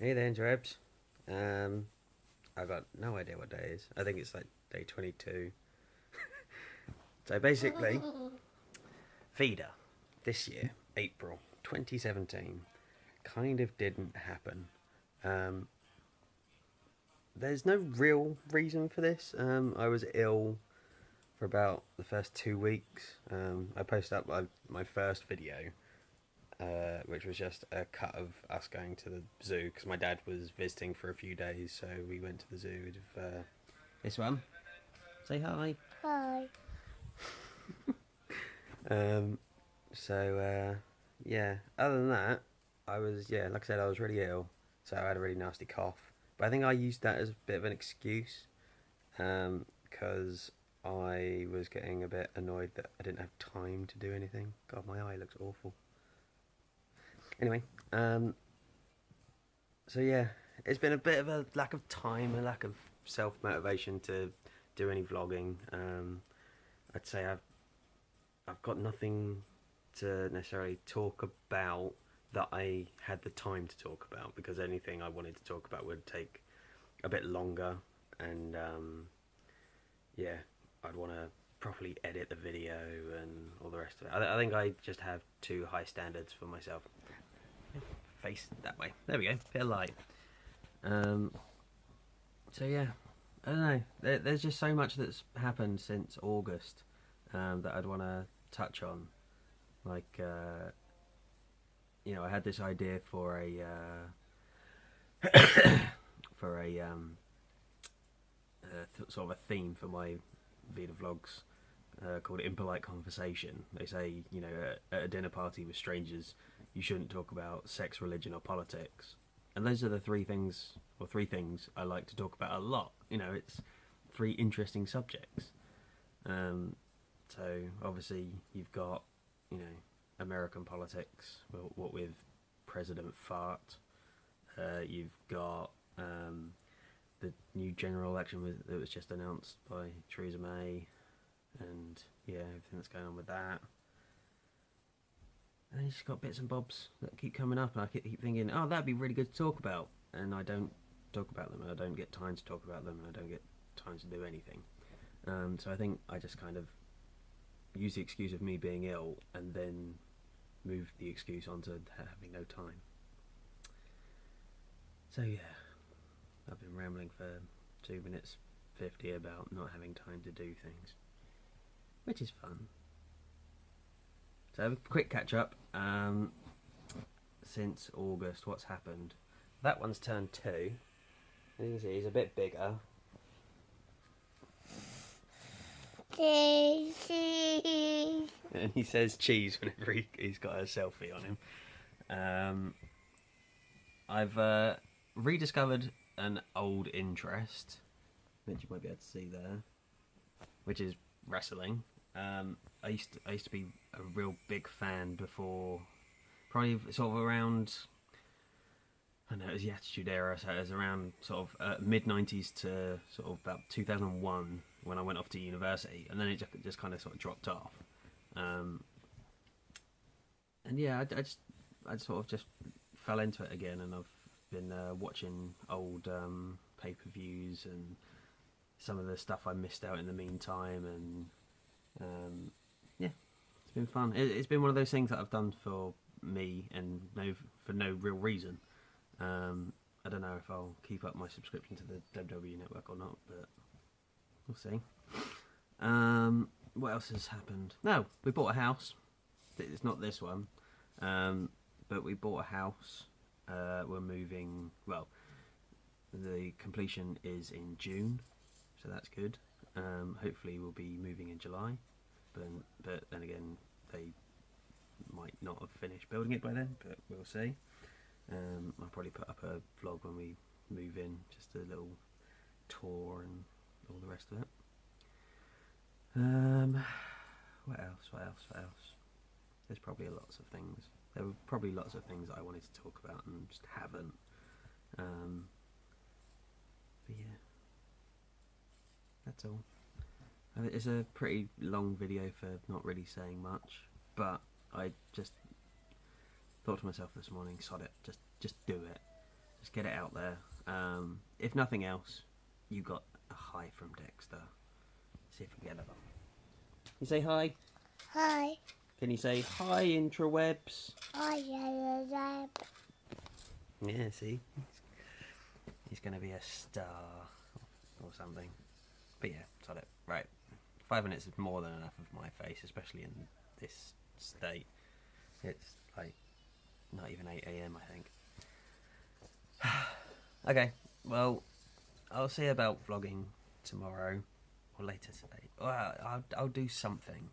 Hey there, Drebs. I got no idea what day it is. I think it's like day 22. So basically, VEDA this year, April 2017, kind of didn't happen. Um, there's no real reason for this. I was ill for about the first 2 weeks. I posted up my first video, which was just a cut of us going to the zoo because my dad was visiting for a few days, so we went to the zoo with this one. Say hi. Hi. Um, yeah. Other than that, like I said, I was really ill, so I had a really nasty cough. But I think I used that as a bit of an excuse, because I was getting a bit annoyed that I didn't have time to do anything. God, my eye looks awful. Anyway, so yeah, it's been a bit of a lack of time, a lack of self motivation to do any vlogging. I'd say I've got nothing to necessarily talk about that I had the time to talk about, because anything I wanted to talk about would take a bit longer, and yeah, I'd want to properly edit the video and all the rest of it. I think I just have too high standards for myself. Face that way. There we go. Bit of light. So yeah, I don't know. There's just so much that's happened since August that I'd want to touch on. Like, I had this idea for a for a sort of a theme for my VEDA vlogs, called Impolite Conversation. They say, at a dinner party with strangers, you shouldn't talk about sex, religion, or politics. And those are the three things I like to talk about a lot. It's three interesting subjects. So obviously you've got, American politics, what with President Fart. You've got the new general election that was just announced by Theresa May, and yeah, everything that's going on with that. And then you just got bits and bobs that keep coming up, and I keep thinking, oh, that'd be really good to talk about, and I don't talk about them, and I don't get time to talk about them, and I don't get time to do anything. So I think I just kind of use the excuse of me being ill, and then move the excuse onto having no time. So yeah, I've been rambling for 2 minutes 50 about not having time to do things, which is fun. So a quick catch up. Since August, what's happened? That one's turned 2. As you can see, he's a bit bigger. Cheese. And he says cheese whenever he's got a selfie on him. I've rediscovered an old interest, which you might be able to see there, which is wrestling. I used to be a real big fan before, probably sort of around, I don't know, it was the Attitude Era, so it was around sort of mid-90s to sort of about 2001 when I went off to university, and then it just kind of sort of dropped off. And yeah, I sort of just fell into it again, and I've been watching old pay-per-views and some of the stuff I missed out in the meantime, and yeah, it's been fun. It's been one of those things that I've done for me and for no real reason. I don't know if I'll keep up my subscription to the WWE Network or not, but we'll see. What else has happened? No, we bought a house. It's not this one, but we bought a house. We're moving. Well, the completion is in June, so that's good. Hopefully, we'll be moving in July, but then again, they might not have finished building it by then. But we'll see. I'll probably put up a vlog when we move in, just a little tour and all the rest of it. What else? There's probably lots of things. There were probably lots of things that I wanted to talk about and just haven't. But yeah, that's all. It's a pretty long video for not really saying much, but I just thought to myself this morning, sod it, just do it. Just get it out there. If nothing else, you got a hi from Dexter. See if we can get that. You say hi. Hi. Can you say hi, intrawebs? Hi, Dad. Yeah, see? He's going to be a star or something. But yeah, got it. Right. 5 minutes is more than enough of my face, especially in this state. It's like not even 8 AM, I think. Okay, well, I'll see about vlogging tomorrow or later today. Well, I'll do something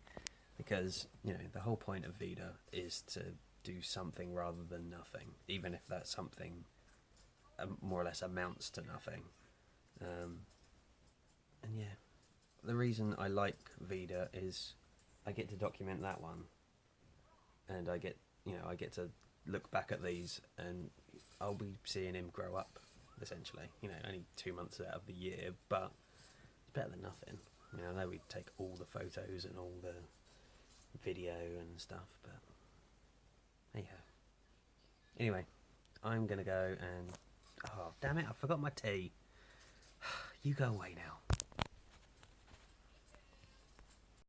because, you know, the whole point of VEDA is to do something rather than nothing, even if that something more or less amounts to nothing. And yeah, the reason I like VEDA is I get to document that one, and I get to look back at these, and I'll be seeing him grow up, essentially. You know, only 2 months out of the year, but it's better than nothing. I mean, I know we take all the photos and all the video and stuff, but there you go. Anyway, I'm gonna go and oh damn it, I forgot my tea. You go away now.